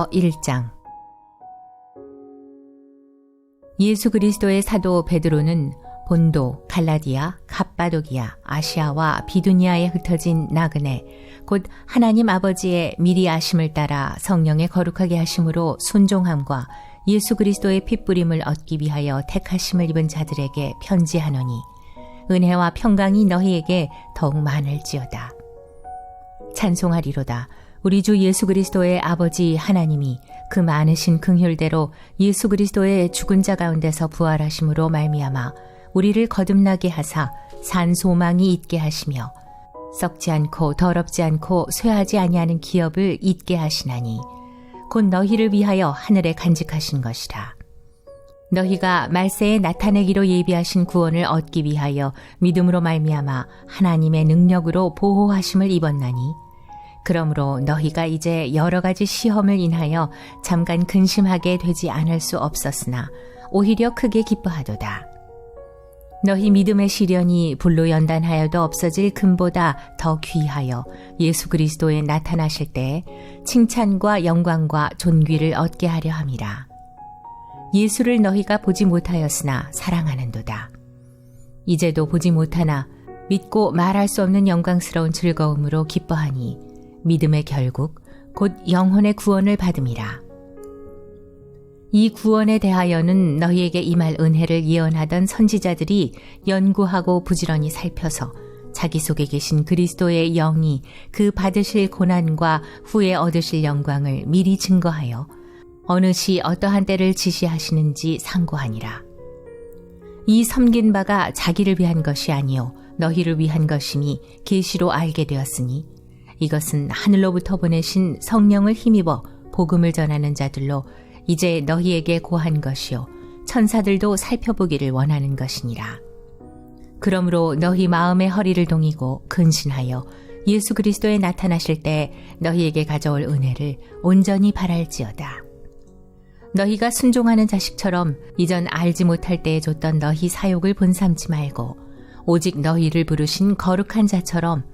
1장. 예수 그리스도의 사도 베드로는 본도, 갈라디아, 갑바도기아, 아시아와 비두니아에 흩어진 나그네, 곧 하나님 아버지의 미리 아심을 따라 성령의 거룩하게 하심으로 순종함과 예수 그리스도의 핏부림을 얻기 위하여 택하심을 입은 자들에게 편지하노니 은혜와 평강이 너희에게 더욱 많을지어다. 찬송하리로다. 우리 주 예수 그리스도의 아버지 하나님이 그 많으신 긍휼대로 예수 그리스도의 죽은 자 가운데서 부활하심으로 말미암아 우리를 거듭나게 하사 산 소망이 있게 하시며 썩지 않고 더럽지 않고 쇠하지 아니하는 기업을 잊게 하시나니 곧 너희를 위하여 하늘에 간직하신 것이라. 너희가 말세에 나타내기로 예비하신 구원을 얻기 위하여 믿음으로 말미암아 하나님의 능력으로 보호하심을 입었나니 그러므로 너희가 이제 여러 가지 시험을 인하여 잠깐 근심하게 되지 않을 수 없었으나 오히려 크게 기뻐하도다. 너희 믿음의 시련이 불로 연단하여도 없어질 금보다 더 귀하여 예수 그리스도에 나타나실 때에 칭찬과 영광과 존귀를 얻게 하려 함이라. 예수를 너희가 보지 못하였으나 사랑하는도다. 이제도 보지 못하나 믿고 말할 수 없는 영광스러운 즐거움으로 기뻐하니 믿음의 결국 곧 영혼의 구원을 받음이라. 이 구원에 대하여는 너희에게 임할 은혜를 예언하던 선지자들이 연구하고 부지런히 살펴서 자기 속에 계신 그리스도의 영이 그 받으실 고난과 후에 얻으실 영광을 미리 증거하여 어느 시 어떠한 때를 지시하시는지 상고하니라. 이 섬긴 바가 자기를 위한 것이 아니요 너희를 위한 것이니 계시로 알게 되었으니 이것은 하늘로부터 보내신 성령을 힘입어 복음을 전하는 자들로 이제 너희에게 고한 것이요 천사들도 살펴보기를 원하는 것이니라. 그러므로 너희 마음의 허리를 동이고 근신하여 예수 그리스도에 나타나실 때 너희에게 가져올 은혜를 온전히 바랄지어다. 너희가 순종하는 자식처럼 이전 알지 못할 때에 줬던 너희 사욕을 본삼지 말고 오직 너희를 부르신 거룩한 자처럼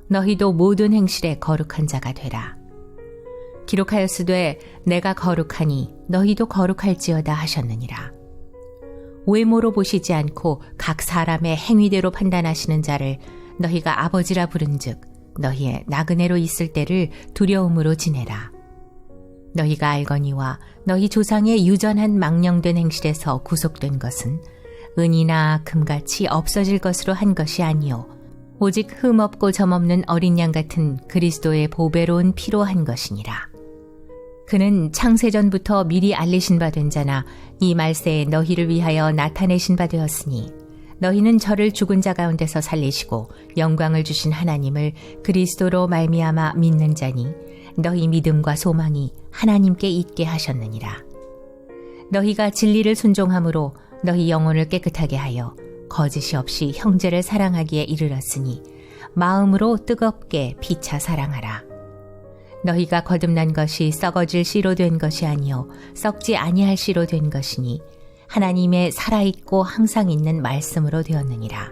너희도 모든 행실에 거룩한 자가 되라. 기록하였으되 내가 거룩하니 너희도 거룩할지어다 하셨느니라. 외모로 보시지 않고 각 사람의 행위대로 판단하시는 자를 너희가 아버지라 부른즉 너희의 나그네로 있을 때를 두려움으로 지내라. 너희가 알거니와 너희 조상의 유전한 망령된 행실에서 구속된 것은 은이나 금같이 없어질 것으로 한 것이 아니요 오직 흠없고 점없는 어린 양 같은 그리스도의 보배로운 피로 한 것이니라. 그는 창세전부터 미리 알리신 바 된 자나 이 말세에 너희를 위하여 나타내신 바 되었으니 너희는 저를 죽은 자 가운데서 살리시고 영광을 주신 하나님을 그리스도로 말미암아 믿는 자니 너희 믿음과 소망이 하나님께 있게 하셨느니라. 너희가 진리를 순종함으로 너희 영혼을 깨끗하게 하여 거짓이 없이 형제를 사랑하기에 이르렀으니 마음으로 뜨겁게 피차 사랑하라. 너희가 거듭난 것이 썩어질 씨로 된 것이 아니요 썩지 아니할 씨로 된 것이니 하나님의 살아있고 항상 있는 말씀으로 되었느니라.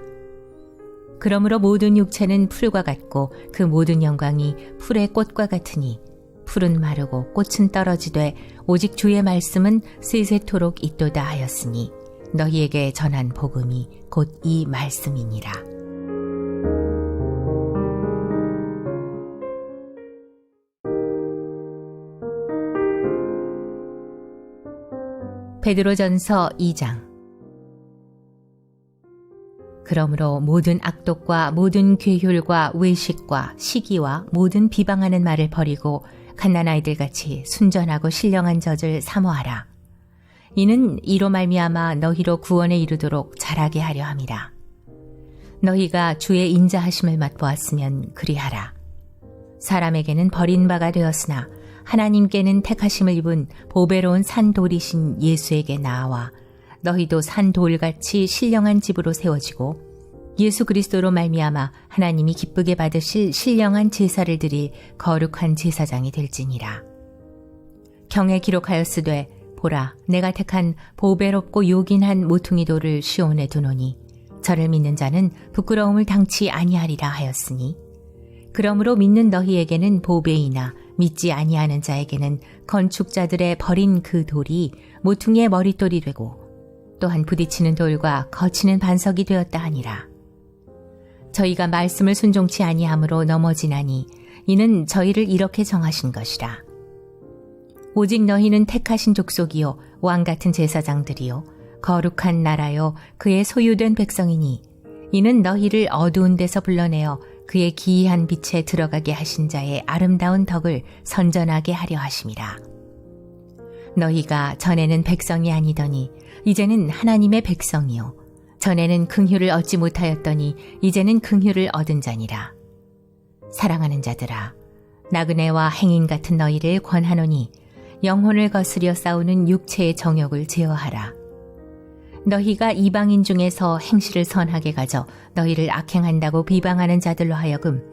그러므로 모든 육체는 풀과 같고 그 모든 영광이 풀의 꽃과 같으니 풀은 마르고 꽃은 떨어지되 오직 주의 말씀은 세세토록 있도다 하였으니 너희에게 전한 복음이 곧 이 말씀이니라. 베드로전서 2장. 그러므로 모든 악독과 모든 괴휼과 외식과 시기와 모든 비방하는 말을 버리고 갓난아이들같이 순전하고 신령한 젖을 사모하라. 이는 이로 말미암아 너희로 구원에 이르도록 자라게 하려 함이라. 너희가 주의 인자하심을 맛보았으면 그리하라. 사람에게는 버린 바가 되었으나 하나님께는 택하심을 입은 보배로운 산돌이신 예수에게 나아와 너희도 산돌같이 신령한 집으로 세워지고 예수 그리스도로 말미암아 하나님이 기쁘게 받으실 신령한 제사를 드릴 거룩한 제사장이 될지니라. 경에 기록하였으되 보라 내가 택한 보배롭고 요긴한 모퉁이 돌을 시온에 두노니 저를 믿는 자는 부끄러움을 당치 아니하리라 하였으니 그러므로 믿는 너희에게는 보배이나 믿지 아니하는 자에게는 건축자들의 버린 그 돌이 모퉁이의 머릿돌이 되고 또한 부딪히는 돌과 거치는 반석이 되었다 하니라. 저희가 말씀을 순종치 아니함으로 넘어지나니 이는 저희를 이렇게 정하신 것이라. 오직 너희는 택하신 족속이요 왕 같은 제사장들이요 거룩한 나라요 그의 소유된 백성이니 이는 너희를 어두운 데서 불러내어 그의 기이한 빛에 들어가게 하신 자의 아름다운 덕을 선전하게 하려 하심이라. 너희가 전에는 백성이 아니더니 이제는 하나님의 백성이요 전에는 긍휼을 얻지 못하였더니 이제는 긍휼을 얻은 자니라. 사랑하는 자들아, 나그네와 행인 같은 너희를 권하노니 영혼을 거스려 싸우는 육체의 정욕을 제어하라. 너희가 이방인 중에서 행실을 선하게 가져 너희를 악행한다고 비방하는 자들로 하여금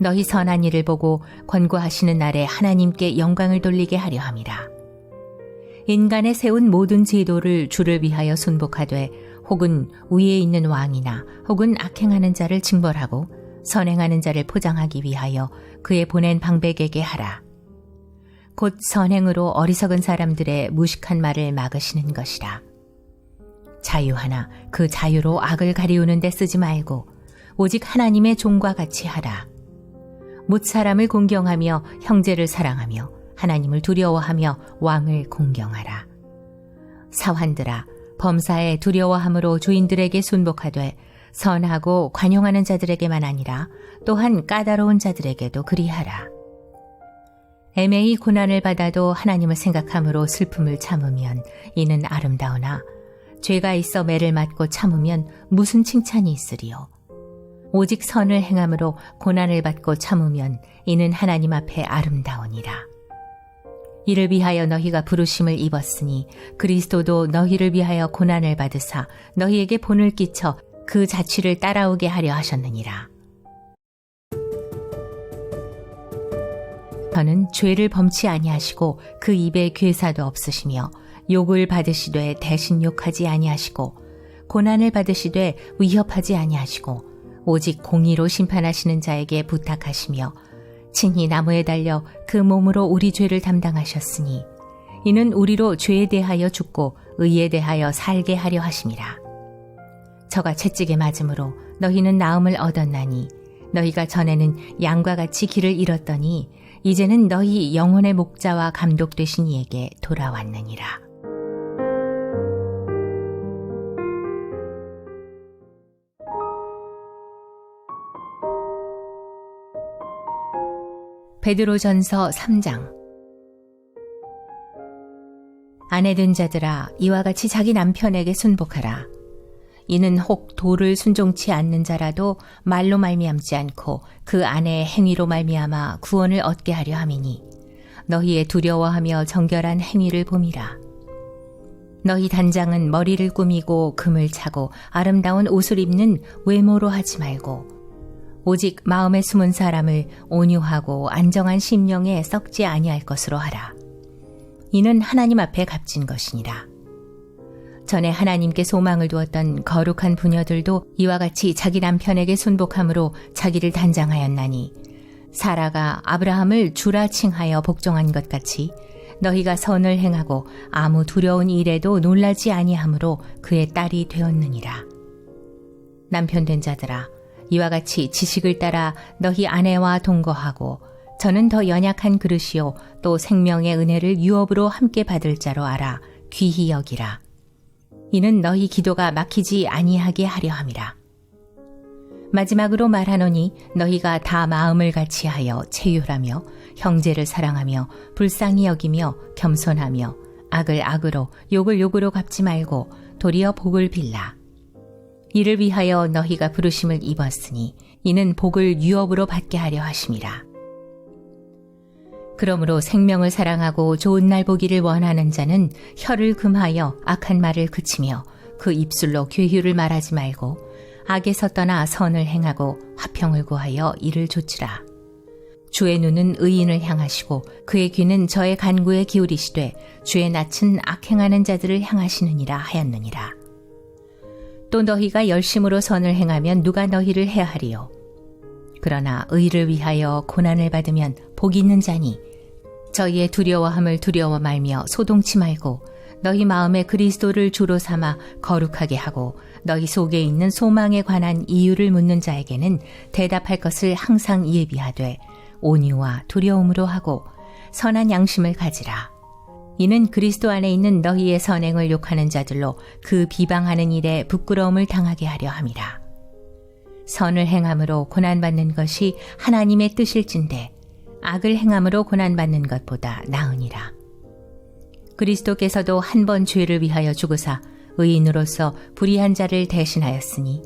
너희 선한 일을 보고 권고하시는 날에 하나님께 영광을 돌리게 하려 함이라. 인간의 세운 모든 제도를 주를 위하여 순복하되 혹은 위에 있는 왕이나 혹은 악행하는 자를 징벌하고 선행하는 자를 포장하기 위하여 그의 보낸 방백에게 하라. 곧 선행으로 어리석은 사람들의 무식한 말을 막으시는 것이라. 자유하나 그 자유로 악을 가리우는 데 쓰지 말고 오직 하나님의 종과 같이 하라. 못 사람을 공경하며 형제를 사랑하며 하나님을 두려워하며 왕을 공경하라. 사환들아, 범사에 두려워함으로 주인들에게 순복하되 선하고 관용하는 자들에게만 아니라 또한 까다로운 자들에게도 그리하라. 애매히 고난을 받아도 하나님을 생각함으로 슬픔을 참으면 이는 아름다우나 죄가 있어 매를 맞고 참으면 무슨 칭찬이 있으리요. 오직 선을 행함으로 고난을 받고 참으면 이는 하나님 앞에 아름다우니라. 이를 위하여 너희가 부르심을 입었으니 그리스도도 너희를 위하여 고난을 받으사 너희에게 본을 끼쳐 그 자취를 따라오게 하려 하셨느니라. 저는 죄를 범치 아니하시고 그 입에 괴사도 없으시며 욕을 받으시되 대신 욕하지 아니하시고 고난을 받으시되 위협하지 아니하시고 오직 공의로 심판하시는 자에게 부탁하시며 친히 나무에 달려 그 몸으로 우리 죄를 담당하셨으니 이는 우리로 죄에 대하여 죽고 의에 대하여 살게 하려 하심이라. 저가 채찍에 맞음으로 너희는 나음을 얻었나니 너희가 전에는 양과 같이 길을 잃었더니 이제는 너희 영혼의 목자와 감독 되신 이에게 돌아왔느니라. 베드로전서 3장. 아내된 자들아, 이와 같이 자기 남편에게 순복하라. 이는 혹 도를 순종치 않는 자라도 말로 말미암지 않고 그 아내의 행위로 말미암아 구원을 얻게 하려 함이니 너희의 두려워하며 정결한 행위를 봄이라. 너희 단장은 머리를 꾸미고 금을 차고 아름다운 옷을 입는 외모로 하지 말고 오직 마음에 숨은 사람을 온유하고 안정한 심령에 썩지 아니할 것으로 하라. 이는 하나님 앞에 값진 것이니라. 전에 하나님께 소망을 두었던 거룩한 부녀들도 이와 같이 자기 남편에게 순복함으로 자기를 단장하였나니 사라가 아브라함을 주라 칭하여 복종한 것 같이 너희가 선을 행하고 아무 두려운 일에도 놀라지 아니하므로 그의 딸이 되었느니라. 남편 된 자들아, 이와 같이 지식을 따라 너희 아내와 동거하고 저는 더 연약한 그릇이요 또 생명의 은혜를 유업으로 함께 받을 자로 알아 귀히 여기라. 이는 너희 기도가 막히지 아니하게 하려 함이라. 마지막으로 말하노니 너희가 다 마음을 같이하여 체휼하며 형제를 사랑하며 불쌍히 여기며 겸손하며 악을 악으로 욕을 욕으로 갚지 말고 도리어 복을 빌라. 이를 위하여 너희가 부르심을 입었으니 이는 복을 유업으로 받게 하려 하심이라. 그러므로 생명을 사랑하고 좋은 날 보기를 원하는 자는 혀를 금하여 악한 말을 그치며 그 입술로 괴휴를 말하지 말고 악에서 떠나 선을 행하고 화평을 구하여 이를 조치라. 주의 눈은 의인을 향하시고 그의 귀는 저의 간구에 기울이시되 주의 낯은 악행하는 자들을 향하시느니라 하였느니라. 또 너희가 열심으로 선을 행하면 누가 너희를 해하리요? 그러나 의를 위하여 고난을 받으면 복이 있는 자니 저희의 두려워함을 두려워 말며 소동치 말고 너희 마음에 그리스도를 주로 삼아 거룩하게 하고 너희 속에 있는 소망에 관한 이유를 묻는 자에게는 대답할 것을 항상 예비하되 온유와 두려움으로 하고 선한 양심을 가지라. 이는 그리스도 안에 있는 너희의 선행을 욕하는 자들로 그 비방하는 일에 부끄러움을 당하게 하려 함이라. 선을 행함으로 고난받는 것이 하나님의 뜻일진데 악을 행함으로 고난받는 것보다 나으니라. 그리스도께서도 한 번 죄를 위하여 죽으사 의인으로서 불의한 자를 대신하였으니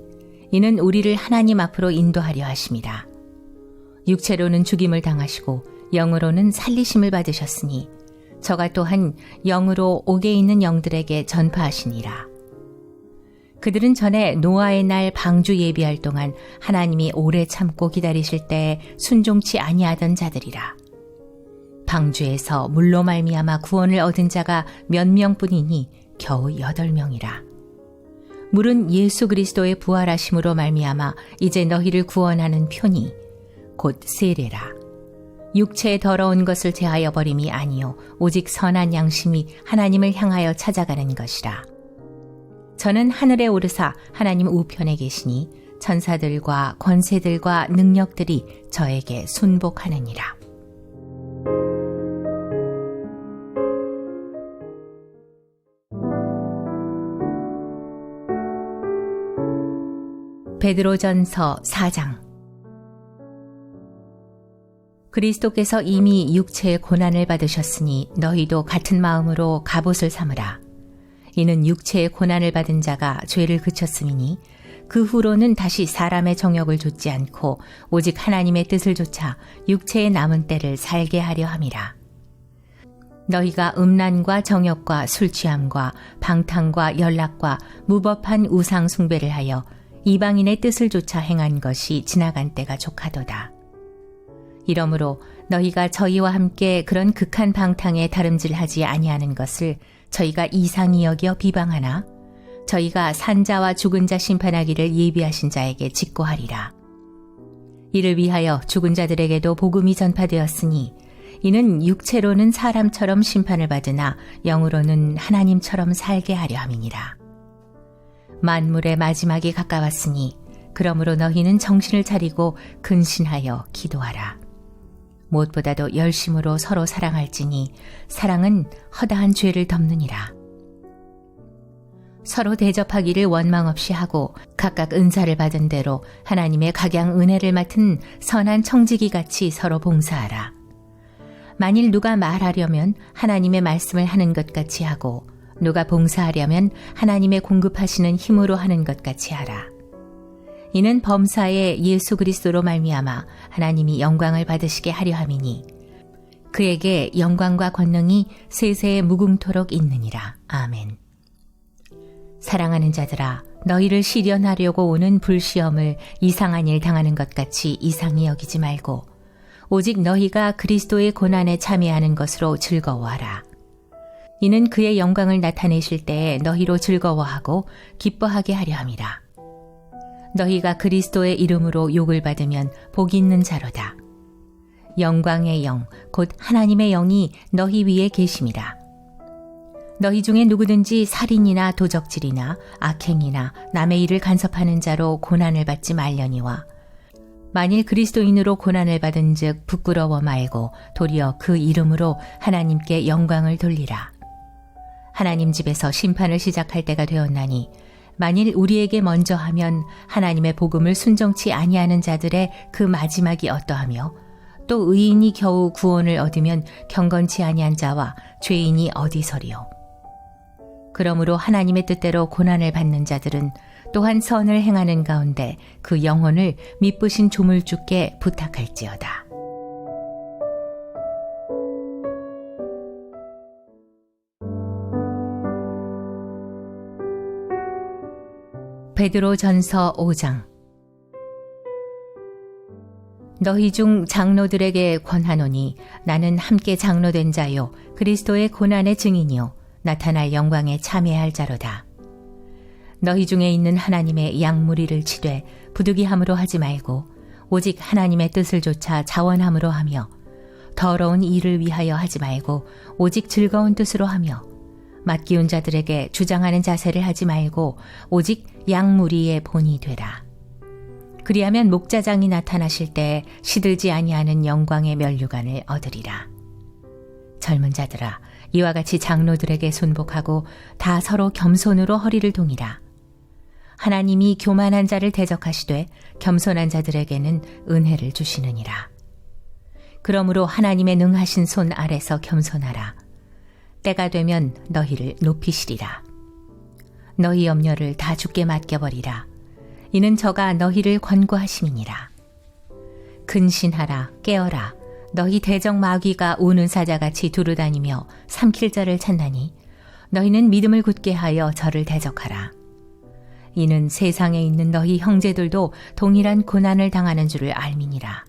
이는 우리를 하나님 앞으로 인도하려 하심이라. 육체로는 죽임을 당하시고 영으로는 살리심을 받으셨으니 저가 또한 영으로 옥에 있는 영들에게 전파하시니라. 그들은 전에 노아의 날 방주 예비할 동안 하나님이 오래 참고 기다리실 때에 순종치 아니하던 자들이라. 방주에서 물로 말미암아 구원을 얻은 자가 몇 명뿐이니 겨우 8명이라. 물은 예수 그리스도의 부활하심으로 말미암아 이제 너희를 구원하는 표니 곧 세례라. 육체의 더러운 것을 제하여 버림이 아니요 오직 선한 양심이 하나님을 향하여 찾아가는 것이라. 저는 하늘에 오르사 하나님 우편에 계시니 천사들과 권세들과 능력들이 저에게 순복하느니라. 베드로전서 4장. 그리스도께서 이미 육체의 고난을 받으셨으니 너희도 같은 마음으로 갑옷을 삼으라. 이는 육체의 고난을 받은 자가 죄를 그쳤음이니 그 후로는 다시 사람의 정욕을 좇지 않고 오직 하나님의 뜻을 좇아 육체의 남은 때를 살게 하려 함이라. 너희가 음란과 정욕과 술취함과 방탕과 연락과 무법한 우상 숭배를 하여 이방인의 뜻을 좇아 행한 것이 지나간 때가 족하도다. 이러므로 너희가 저희와 함께 그런 극한 방탕에 다름질하지 아니하는 것을 저희가 이상히 여겨 비방하나 저희가 산자와 죽은 자 심판하기를 예비하신 자에게 직고하리라. 이를 위하여 죽은 자들에게도 복음이 전파되었으니 이는 육체로는 사람처럼 심판을 받으나 영으로는 하나님처럼 살게 하려 함이니라. 만물의 마지막이 가까웠으니 그러므로 너희는 정신을 차리고 근신하여 기도하라. 무엇보다도 열심으로 서로 사랑할지니 사랑은 허다한 죄를 덮느니라. 서로 대접하기를 원망 없이 하고 각각 은사를 받은 대로 하나님의 각양 은혜를 맡은 선한 청지기 같이 서로 봉사하라. 만일 누가 말하려면 하나님의 말씀을 하는 것 같이 하고 누가 봉사하려면 하나님의 공급하시는 힘으로 하는 것 같이 하라. 이는 범사에 예수 그리스도로 말미암아 하나님이 영광을 받으시게 하려 함이니 그에게 영광과 권능이 세세에 무궁토록 있느니라. 아멘. 사랑하는 자들아, 너희를 시련하려고 오는 불시험을 이상한 일 당하는 것 같이 이상히 여기지 말고 오직 너희가 그리스도의 고난에 참여하는 것으로 즐거워하라. 이는 그의 영광을 나타내실 때에 너희로 즐거워하고 기뻐하게 하려 함이라. 너희가 그리스도의 이름으로 욕을 받으면 복이 있는 자로다. 영광의 영, 곧 하나님의 영이 너희 위에 계심이라. 너희 중에 누구든지 살인이나 도적질이나 악행이나 남의 일을 간섭하는 자로 고난을 받지 말려니와 만일 그리스도인으로 고난을 받은 즉 부끄러워 말고 도리어 그 이름으로 하나님께 영광을 돌리라. 하나님 집에서 심판을 시작할 때가 되었나니 만일 우리에게 먼저 하면 하나님의 복음을 순종치 아니하는 자들의 그 마지막이 어떠하며 또 의인이 겨우 구원을 얻으면 경건치 아니한 자와 죄인이 어디서리요. 그러므로 하나님의 뜻대로 고난을 받는 자들은 또한 선을 행하는 가운데 그 영혼을 미쁘신 조물주께 부탁할지어다. 베드로전서 5장. 너희 중 장로들에게 권하노니 나는 함께 장로된 자요 그리스도의 고난의 증인이요 나타날 영광에 참여할 자로다. 너희 중에 있는 하나님의 양무리를 치되 부득이함으로 하지 말고 오직 하나님의 뜻을 좇아 자원함으로 하며 더러운 일을 위하여 하지 말고 오직 즐거운 뜻으로 하며 맡기운 자들에게 주장하는 자세를 하지 말고 오직 양무리의 본이 되라. 그리하면 목자장이 나타나실 때에 시들지 아니하는 영광의 면류관을 얻으리라. 젊은 자들아, 이와 같이 장로들에게 순복하고 다 서로 겸손으로 허리를 동이라. 하나님이 교만한 자를 대적하시되 겸손한 자들에게는 은혜를 주시느니라. 그러므로 하나님의 능하신 손 아래서 겸손하라. 때가 되면 너희를 높이시리라. 너희 염려를 다 주께 맡겨버리라. 이는 저가 너희를 권고하심이니라. 근신하라, 깨어라. 너희 대적 마귀가 우는 사자같이 두루다니며 삼킬 자를 찾나니 너희는 믿음을 굳게 하여 저를 대적하라. 이는 세상에 있는 너희 형제들도 동일한 고난을 당하는 줄을 알미니라.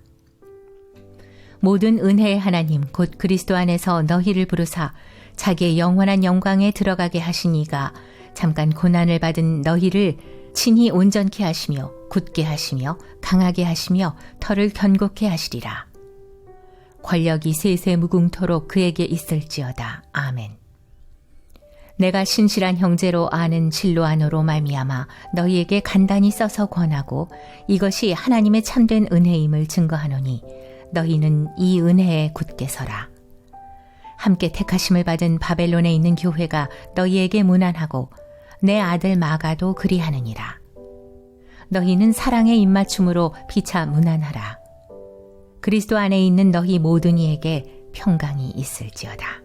모든 은혜의 하나님 곧 그리스도 안에서 너희를 부르사 자기의 영원한 영광에 들어가게 하신 이가 잠깐 고난을 받은 너희를 친히 온전케 하시며 굳게 하시며 강하게 하시며 터를 견고케 하시리라. 권력이 세세 무궁토록 그에게 있을지어다. 아멘. 내가 신실한 형제로 아는 진로 안으로 말미암아 너희에게 간단히 써서 권하고 이것이 하나님의 참된 은혜임을 증거하노니 너희는 이 은혜에 굳게 서라. 함께 택하심을 받은 바벨론에 있는 교회가 너희에게 문안하고 내 아들 마가도 그리하느니라. 너희는 사랑의 입맞춤으로 피차 문안하라. 그리스도 안에 있는 너희 모든 이에게 평강이 있을지어다.